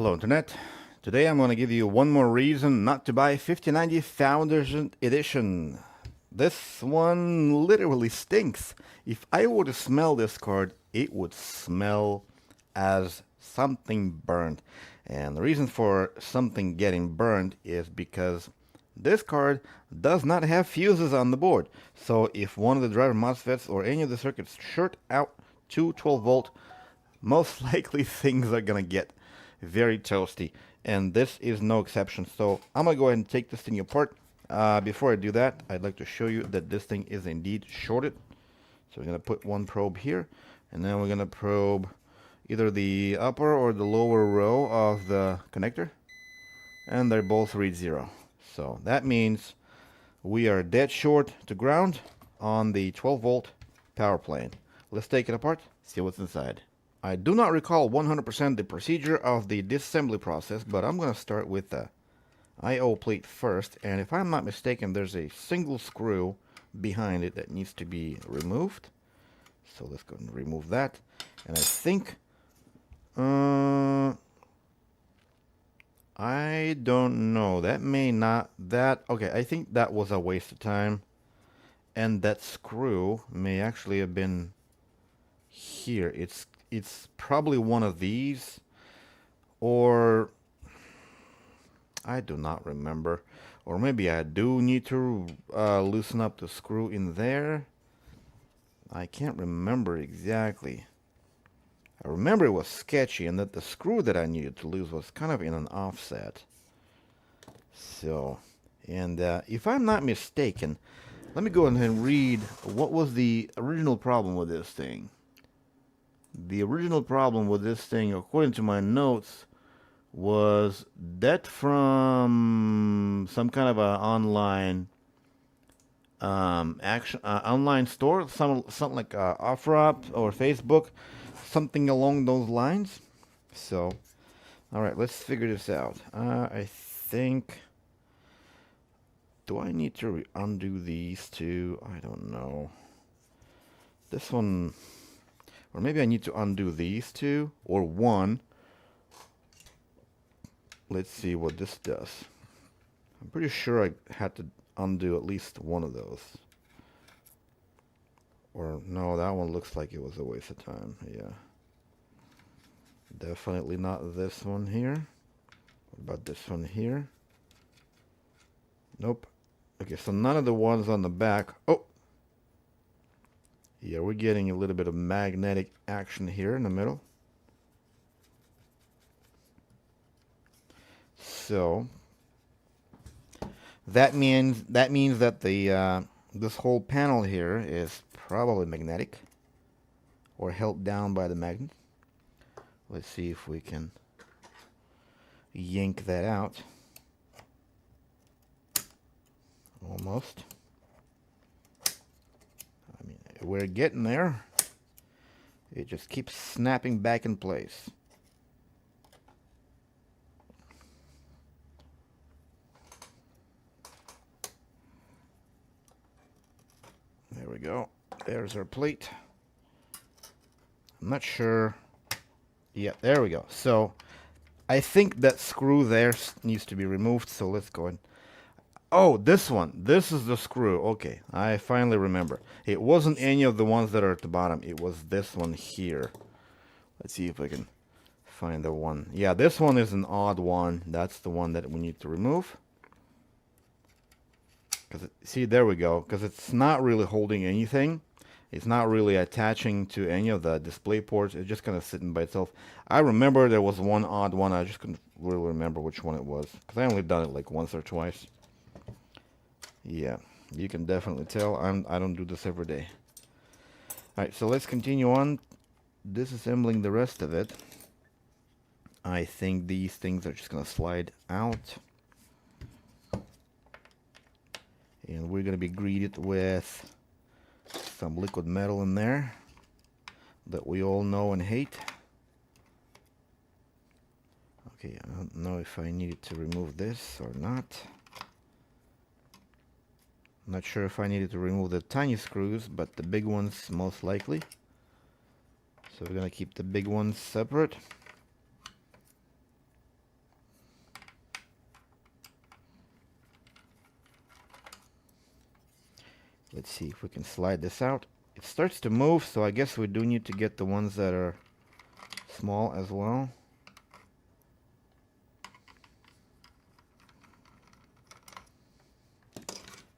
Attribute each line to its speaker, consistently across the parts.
Speaker 1: Hello Internet. Today I'm going to give you one more reason not to buy 5090 Founders Edition. This one literally stinks. If I were to smell this card, it would smell as something burned. And the reason for something getting burned is because this card does not have fuses on the board. So if one of the driver MOSFETs or any of the circuits short out to 12 volt, most likely things are going to get very toasty, and this is no exception. So I'm gonna go ahead and take this thing apart. Before I do that, I'd like to show you that this thing is indeed shorted. So we're gonna put one probe here, and then we're gonna probe either the upper or the lower row of the connector, and they both read 0. So that means we are dead short to ground on the 12 volt power plane. Let's take it apart, see what's inside. I do not recall 100% the procedure of the disassembly process, but I'm going to start with the I/O plate first, and if I'm not mistaken, there's a single screw behind it that needs to be removed. So let's go and remove that. And I think, I don't know, that may not, okay, I think that was a waste of time, and that screw may actually have been here. It's probably one of these, or I do not remember, or maybe I do need to loosen up the screw in there. I can't remember exactly. I remember it was sketchy, and that the screw that I needed to lose was kind of in an offset. So, and if I'm not mistaken, let me go ahead and read what was the original problem with this thing. The original problem with this thing, according to my notes, was that from some kind of a online online store, something like Offerup or Facebook, something along those lines. So, all right, let's figure this out. I think, do I need to undo these two? I don't know. This one. Or maybe I need to undo these two, or one. Let's see what this does. I'm pretty sure I had to undo at least one of those. Or no, that one looks like it was a waste of time. Yeah. Definitely not this one here. What about this one here? Nope. Okay, so none of the ones on the back. Oh! Yeah, we're getting a little bit of magnetic action here in the middle. So that means that the this whole panel here is probably magnetic or held down by the magnet. Let's see if we can yank that out. Almost. We're getting there. It just keeps snapping back in place. There we go. There's our plate. I'm not sure. Yeah, there we go. So I think that screw there needs to be removed. So let's go and oh, this one. This is the screw. Okay, I finally remember. It wasn't any of the ones that are at the bottom. It was this one here. Let's see if I can find the one. Yeah, this one is an odd one. That's the one that we need to remove. See, there we go. Because it's not really holding anything. It's not really attaching to any of the display ports. It's just kind of sitting by itself. I remember there was one odd one. I just couldn't really remember which one it was. Because I only done it like once or twice. Yeah, you can definitely tell I don't do this every day. Alright, so let's continue on disassembling the rest of it. I think these things are just going to slide out. And we're going to be greeted with some liquid metal in there that we all know and hate. Okay, I don't know if I needed to remove this or not. I'm not sure if I needed to remove the tiny screws, but the big ones most likely. So we're going to keep the big ones separate. Let's see if we can slide this out. It starts to move, so I guess we do need to get the ones that are small as well.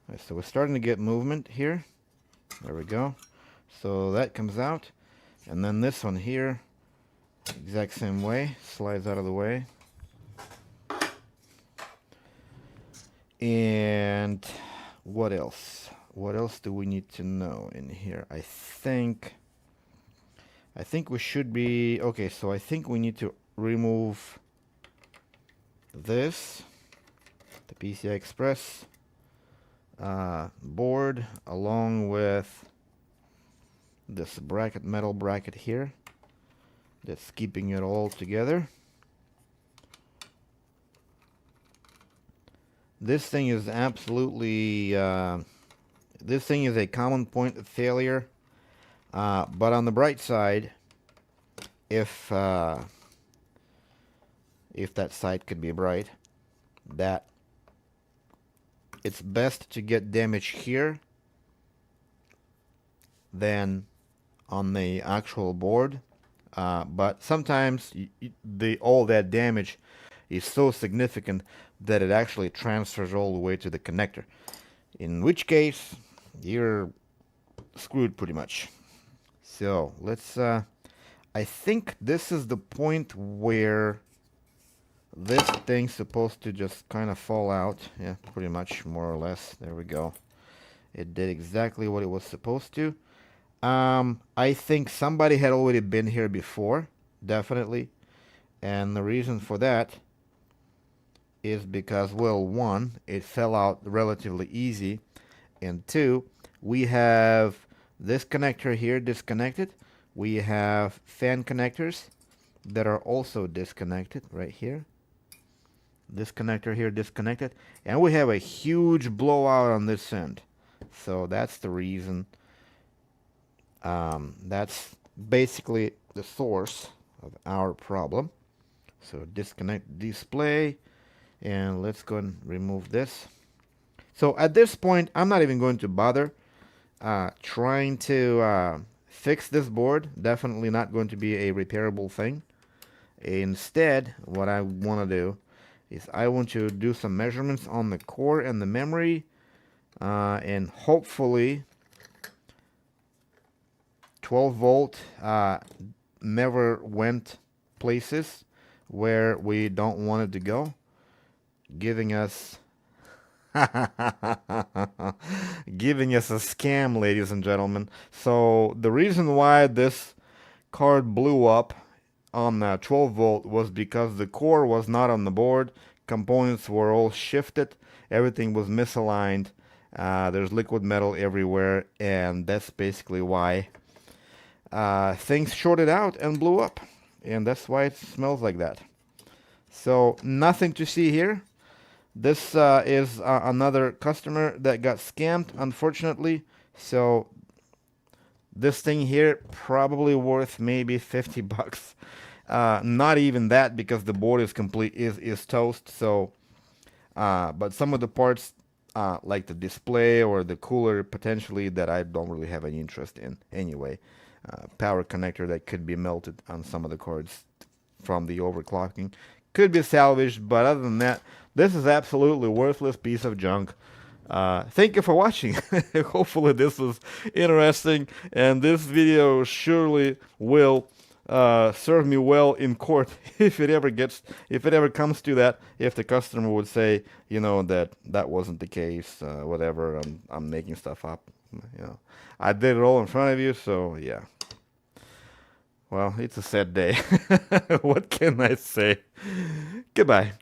Speaker 1: Right, so we're starting to get movement here. There we go. So that comes out. And then this one here, exact same way, slides out of the way. And what else? What else do we need to know in here? I think we should be okay. So I think we need to remove this, the PCI Express board, along with this bracket, metal bracket here, that's keeping it all together. This thing is absolutely, this thing is a common point of failure. But on the bright side, if that side could be bright, that it's best to get damage here than on the actual board. But sometimes all that damage is so significant that it actually transfers all the way to the connector, in which case you're screwed pretty much. So let's I think this is the point where this thing's supposed to just kind of fall out. Yeah, pretty much, more or less. There we go. It did exactly what it was supposed to. I think somebody had already been here before, definitely. And the reason for that is because, well, one, it fell out relatively easy. And two, we have this connector here disconnected. We have fan connectors that are also disconnected right here. This connector here disconnected. And we have a huge blowout on this end. So that's the reason. That's basically the source of our problem. So disconnect display, and let's go and remove this. So at this point, I'm not even going to bother trying to fix this board. Definitely not going to be a repairable thing. Instead, what I want to do is I want to do some measurements on the core and the memory, and hopefully 12 volt never went places where we don't want it to go, giving us giving us a scam, ladies and gentlemen. So the reason why this card blew up on 12 volt was because the core was not on the board, components were all shifted, everything was misaligned, there's liquid metal everywhere, and that's basically why things shorted out and blew up, and that's why it smells like that. So nothing to see here. This is another customer that got scammed, unfortunately. So this thing here probably worth maybe 50 bucks. Not even that, because the board is complete, is toast. So but some of the parts, like the display or the cooler, potentially, that I don't really have any interest in anyway. Power connector that could be melted on some of the cards from the overclocking could be salvaged, but other than that, this is absolutely worthless piece of junk. Thank you for watching. Hopefully this was interesting, and this video surely will serve me well in court if it ever comes to that. If the customer would say, you know, that wasn't the case, whatever, I'm making stuff up. You know, I did it all in front of you, so yeah. Well, it's a sad day. What can I say? Goodbye.